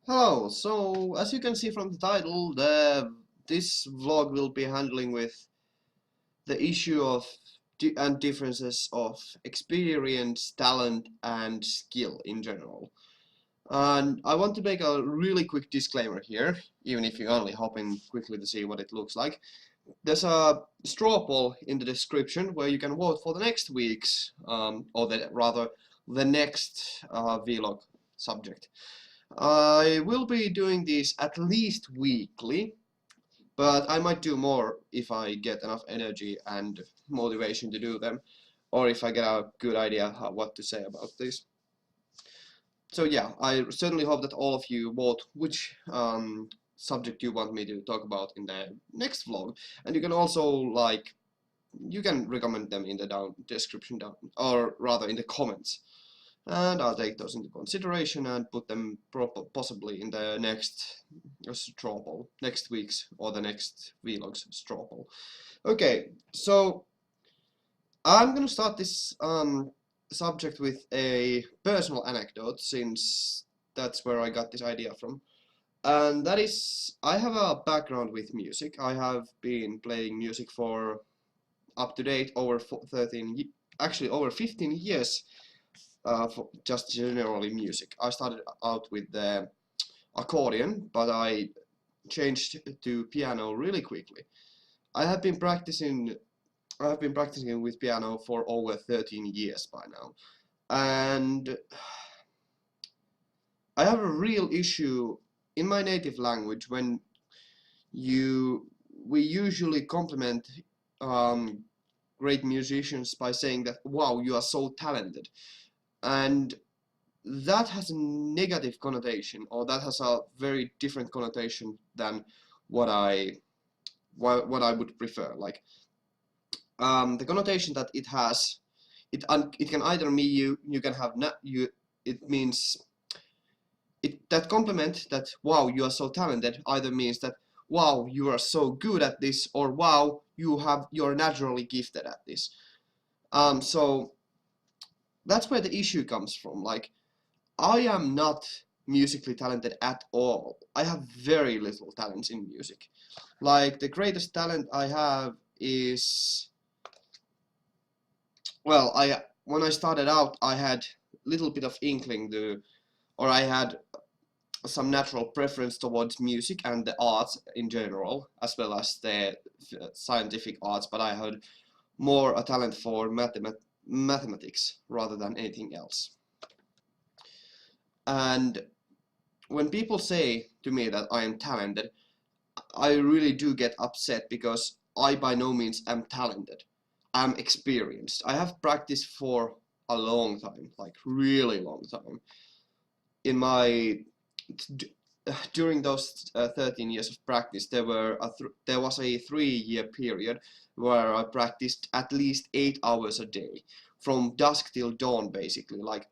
Hello, so as you can see from the title, this vlog will be handling with the issue of and differences of experience, talent, and skill in general. And I want to make a really quick disclaimer here, even if you're only hoping quickly to see what it looks like. There's a straw poll in the description where you can vote for the next week's, rather the next vlog subject. I will be doing these at least weekly, but I might do more if I get enough energy and motivation to do them, or if I get a good idea what to say about this. So yeah, I certainly hope that all of you vote which subject you want me to talk about in the next vlog, and you can also you can recommend them in the description down, or rather in the comments. And I'll take those into consideration and put them possibly in the next straw poll, next week's or the next vlog's straw poll. Okay, so I'm gonna start this subject with a personal anecdote, since that's where I got this idea from. And that is, I have a background with music. I have been playing music for up to date over 13, actually over 15 years. For just generally music. I started out with the accordion, but I changed to piano really quickly. I have been practicing I have been practicing with piano for over 13 years by now. And I have a real issue in my native language when we usually compliment um, great musicians by saying that, wow, you are so talented. And that has a negative connotation, or that has a very different connotation than what I would prefer. The connotation that it has, it can either mean you can have it means that compliment, that wow, you are so talented, either means that wow, you are so good at this, or wow, you're naturally gifted at this. So that's where the issue comes from. Like, I am not musically talented at all. I have very little talents in music. Like, the greatest talent I have is, well, when I started out, I had little bit of inkling or I had some natural preference towards music and the arts in general, as well as the scientific arts, but I had more a talent for mathematics rather than anything else. And when people say to me that I am talented, I really do get upset, because I by no means am talented. I'm experienced. I have practiced for a long time, like really long time. In my During those 13 years of practice, there was a 3-year period where I practiced at least 8 hours a day, from dusk till dawn, basically. Like,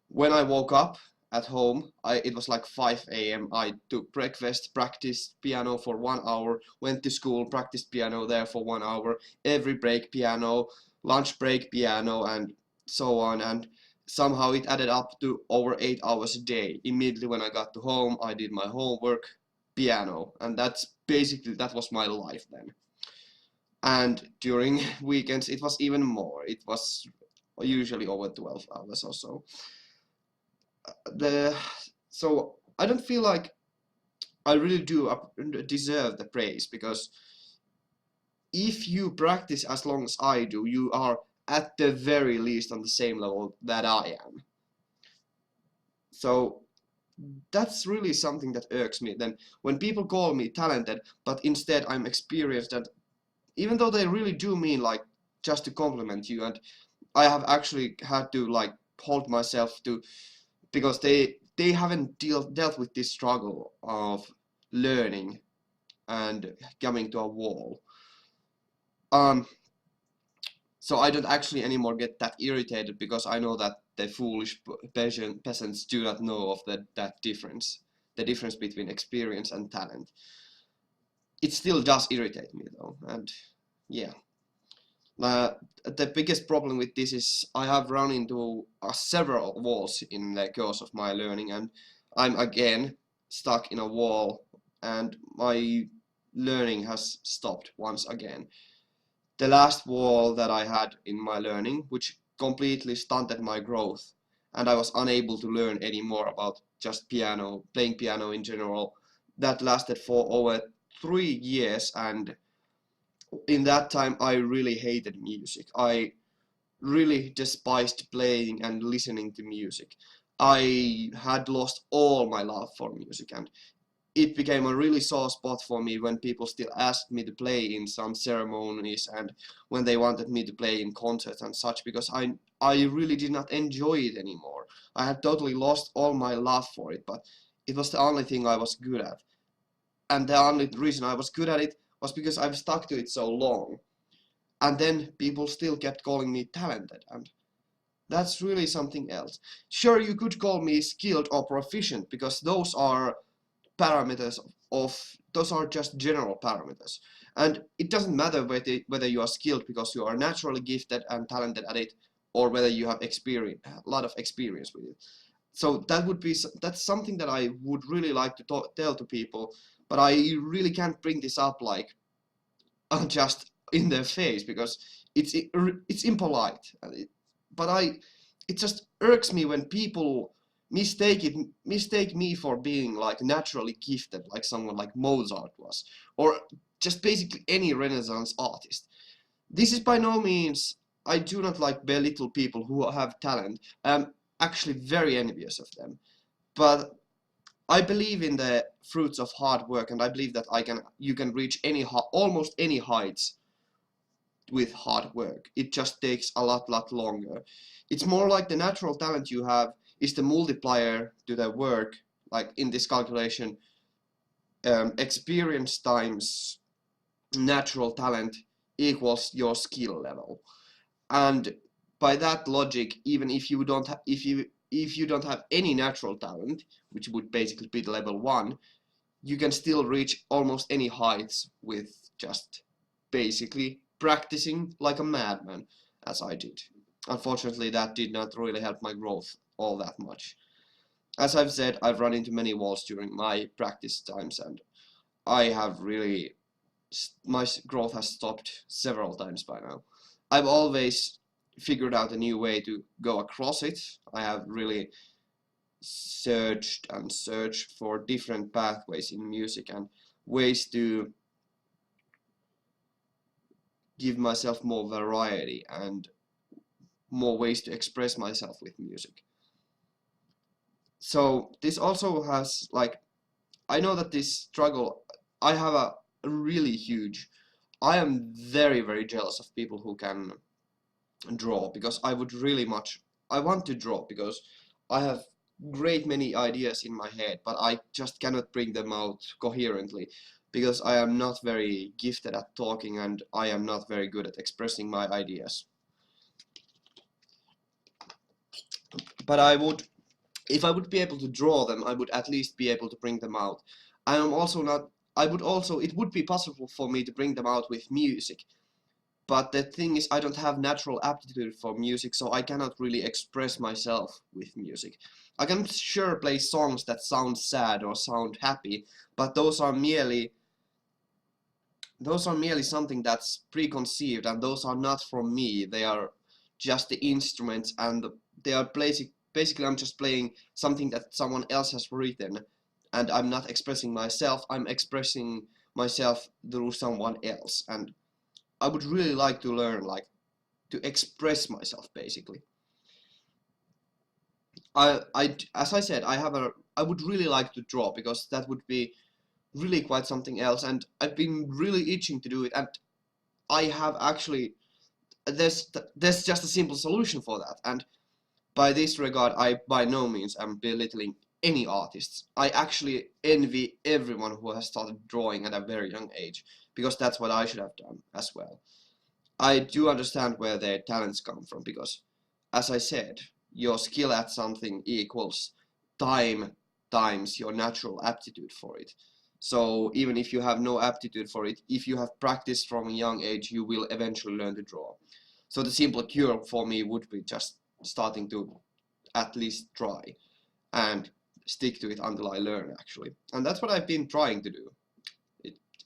when I woke up at home, it was like 5 a.m. I took breakfast, practiced piano for 1 hour, went to school, practiced piano there for 1 hour, every break piano, lunch break piano, and so on. And somehow it added up to over 8 hours a day. Immediately when I got to home, I did my homework, piano, and that was my life then. And during weekends, it was even more. It was usually over 12 hours or so. the so I don't feel like I really do deserve the praise, because if you practice as long as I do, you are at the very least on the same level that I am. So that's really something that irks me. Then when people call me talented, but instead I'm experienced, and even though they really do mean like just to compliment you, and I have actually had to like hold myself to, because they haven't dealt with this struggle of learning and coming to a wall. Um, so I don't actually anymore get that irritated, because I know that the foolish peasants do not know of that difference, the difference between experience and talent. It still does irritate me though, and yeah. The biggest problem with this is I have run into several walls in the course of my learning, and I'm again stuck in a wall, and my learning has stopped once again. The last wall that I had in my learning, which completely stunted my growth, and I was unable to learn any more about just piano, playing piano in general, that lasted for over 3 years, and in that time I really hated music. I really despised playing and listening to music. I had lost all my love for music, and it became a really sore spot for me when people still asked me to play in some ceremonies and when they wanted me to play in concerts and such, because I really did not enjoy it anymore. I had totally lost all my love for it, but it was the only thing I was good at. And the only reason I was good at it was because I've stuck to it so long. And then people still kept calling me talented, and that's really something else. Sure, you could call me skilled or proficient, because those are parameters of those are just general parameters, and it doesn't matter whether you are skilled because you are naturally gifted and talented at it, or whether you have experience, a lot of experience with it. So that's something that I would really like to tell to people, but I really can't bring this up like just in their face, because it's impolite. But it just irks me when people mistake me for being like naturally gifted, like someone like Mozart was, or just basically any Renaissance artist. This is by no means, I do not like belittle people who have talent. I'm actually very envious of them, but I believe in the fruits of hard work, and I believe that you can reach almost any heights with hard work. It just takes a lot longer. It's more like the natural talent you have is the multiplier to the work, like in this calculation, experience times natural talent equals your skill level. And by that logic, even if you don't if you don't have any natural talent, which would basically be the level 1, you can still reach almost any heights with just basically practicing like a madman, as I did. Unfortunately, that did not really help my growth all that much. As I've said, I've run into many walls during my practice times, and I have really, my growth has stopped several times by now. I've always figured out a new way to go across it. I have really searched and searched for different pathways in music and ways to give myself more variety and more ways to express myself with music. So this also has, like, I know that this struggle, I have a really huge, I am very jealous of people who can draw, because I want to draw because I have great many ideas in my head, but I just cannot bring them out coherently because I am not very gifted at talking, and I am not very good at expressing my ideas. But if I would be able to draw them, I would at least be able to bring them out. I am also not, it would be possible for me to bring them out with music. But the thing is, I don't have natural aptitude for music, so I cannot really express myself with music. I can sure play songs that sound sad or sound happy, but those are merely something that's preconceived, and those are not from me. They are just the instruments, and they are basically I'm just playing something that someone else has written, and I'm not expressing myself, I'm expressing myself through someone else. And I would really like to learn, like, to express myself, basically. As I said, I would really like to draw, because that would be really quite something else, and I've been really itching to do it, and I have actually, there's just a simple solution for that. And by this regard, I by no means am belittling any artists. I actually envy everyone who has started drawing at a very young age, because that's what I should have done as well. I do understand where their talents come from, because, as I said, your skill at something equals time times your natural aptitude for it. So even if you have no aptitude for it, if you have practiced from a young age, you will eventually learn to draw. So the simple cure for me would be just starting to at least try. And stick to it until I learn, actually. And that's what I've been trying to do.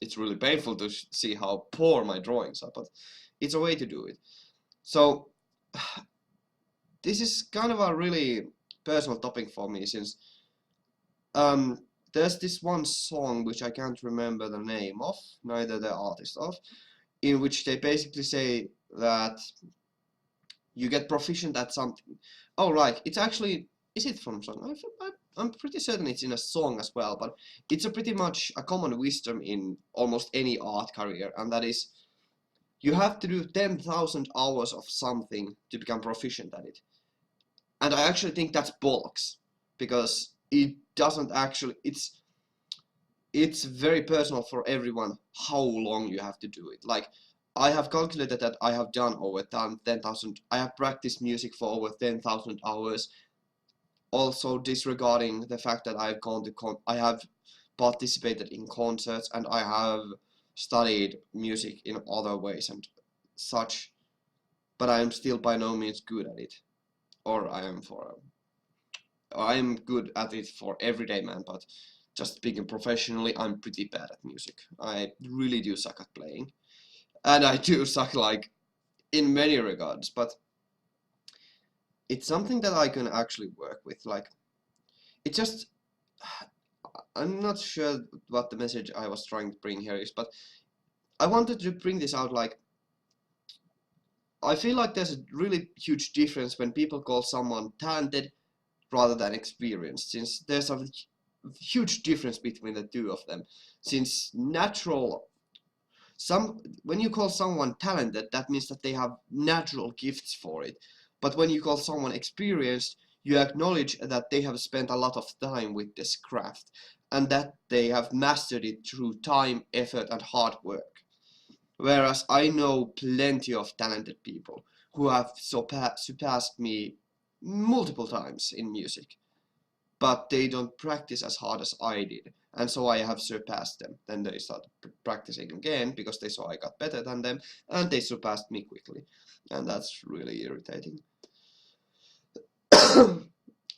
It's really painful to see how poor my drawings are, but it's a way to do it. So this is kind of a really personal topic for me, since there's this one song which I can't remember the name of, neither the artist of, in which they basically say that you get proficient at something. Oh, right, it's actually, is it from song? I'm pretty certain it's in a song as well, but it's a pretty much a common wisdom in almost any art career, and that is, you have to do 10,000 hours of something to become proficient at it. And I actually think that's bollocks, because it doesn't actually, it's very personal for everyone how long you have to do it. Like, I have calculated that I have done over 10,000, I have practiced music for over 10,000 hours, also disregarding the fact that I've gone to I have participated in concerts, and I have studied music in other ways and such, but I am still by no means good at it. Or I am good at it for everyday man, but just speaking professionally, I'm pretty bad at music. I really do suck at playing, and I do suck, like, in many regards, but it's something that I can actually work with. Like, it just, I'm not sure what the message I was trying to bring here is, but I wanted to bring this out. Like, I feel like there's a really huge difference when people call someone talented rather than experienced, since there's a huge difference between the two of them. Since when you call someone talented, that means that they have natural gifts for it. But when you call someone experienced, you acknowledge that they have spent a lot of time with this craft, and that they have mastered it through time, effort, and hard work. Whereas I know plenty of talented people who have surpassed me multiple times in music, but they don't practice as hard as I did, and so I have surpassed them. Then they started practicing again because they saw I got better than them, and they surpassed me quickly, and that's really irritating.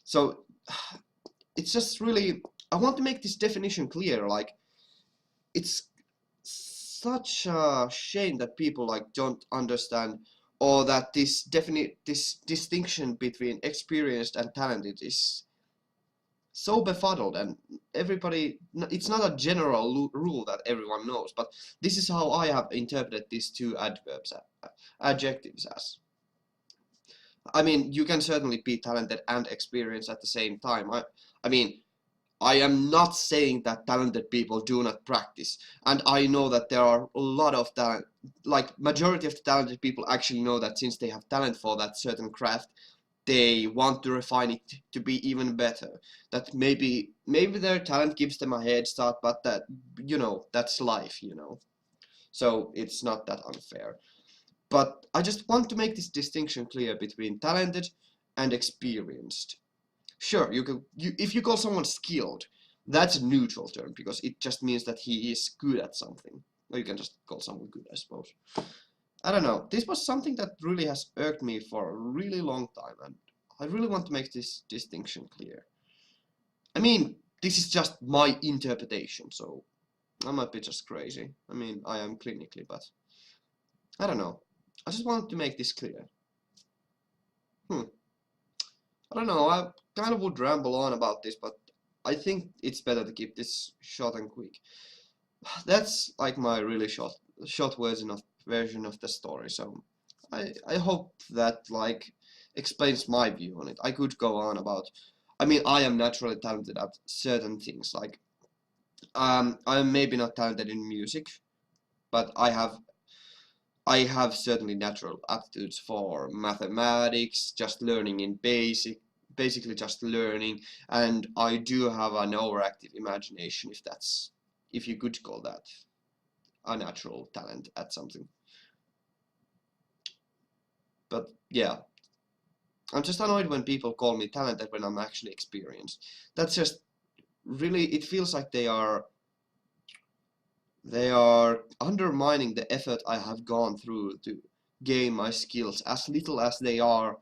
So it's just really, I want to make this definition clear. Like, it's such a shame that people, like, don't understand, or that this distinction between experienced and talented is so befuddled, and everybody, it's not a general rule that everyone knows, but this is how I have interpreted these two adjectives as. I mean, you can certainly be talented and experienced at the same time. I mean, I am not saying that talented people do not practice, and I know that there are a lot of talent, like, majority of the talented people actually know that since they have talent for that certain craft, they want to refine it to be even better. That maybe their talent gives them a head start, but that, that's life, so it's not that unfair. But I just want to make this distinction clear between talented and experienced. Sure, if you call someone skilled, that's a neutral term, because it just means that he is good at something. Or you can just call someone good, I suppose. I don't know. This was something that really has irked me for a really long time, and I really want to make this distinction clear. I mean, this is just my interpretation, so I might be just crazy. I mean, I am clinically, but I don't know. I just wanted to make this clear. I don't know, I kind of would ramble on about this, but I think it's better to keep this short and quick. That's like my really short version of the story, so I hope that, like, explains my view on it. I could go on about, I mean, I am naturally talented at certain things, like, I'm maybe not talented in music, but I have certainly natural aptitudes for mathematics, just learning in basically just learning, and I do have an overactive imagination, if you could call that a natural talent at something. But yeah, I'm just annoyed when people call me talented when I'm actually experienced. That's just really, it feels like they are undermining the effort I have gone through to gain my skills. As little as they are,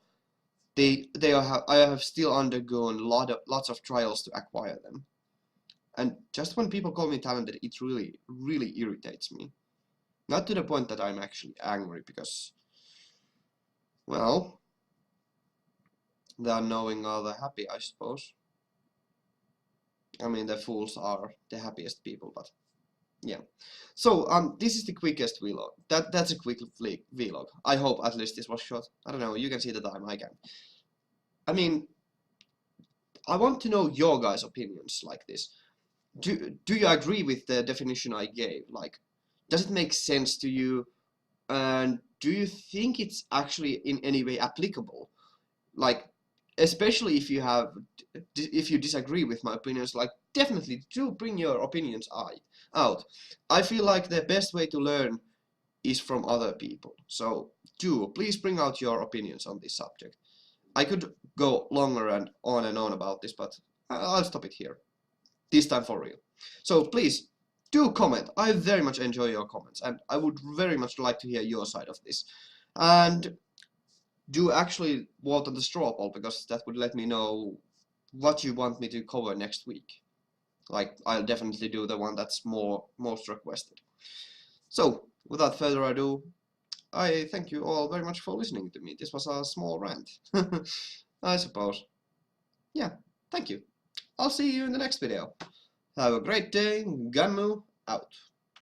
I have still undergone lots of trials to acquire them. And just when people call me talented, it really irritates me. Not to the point that I'm actually angry, because, well, the unknowing are the happy, I suppose. I mean, the fools are the happiest people, but yeah. So, this is the quickest vlog. That's a quick vlog. I hope at least this was short. I don't know, you can see the time, I can. I mean, I want to know your guys' opinions like this. Do you agree with the definition I gave? Like, does it make sense to you? And do you think it's actually in any way applicable? Like, especially if you disagree with my opinions, like, definitely do bring your opinions out. I feel like the best way to learn is from other people. So please bring out your opinions on this subject. I could go longer and on about this, but I'll stop it here. This time for real. So please do comment. I very much enjoy your comments, and I would very much like to hear your side of this. And do actually vote on the straw poll, because that would let me know what you want me to cover next week. Like, I'll definitely do the one that's most requested. So, without further ado, I thank you all very much for listening to me. This was a small rant, I suppose. Yeah, thank you. I'll see you in the next video. Have a great day. Gunmu out.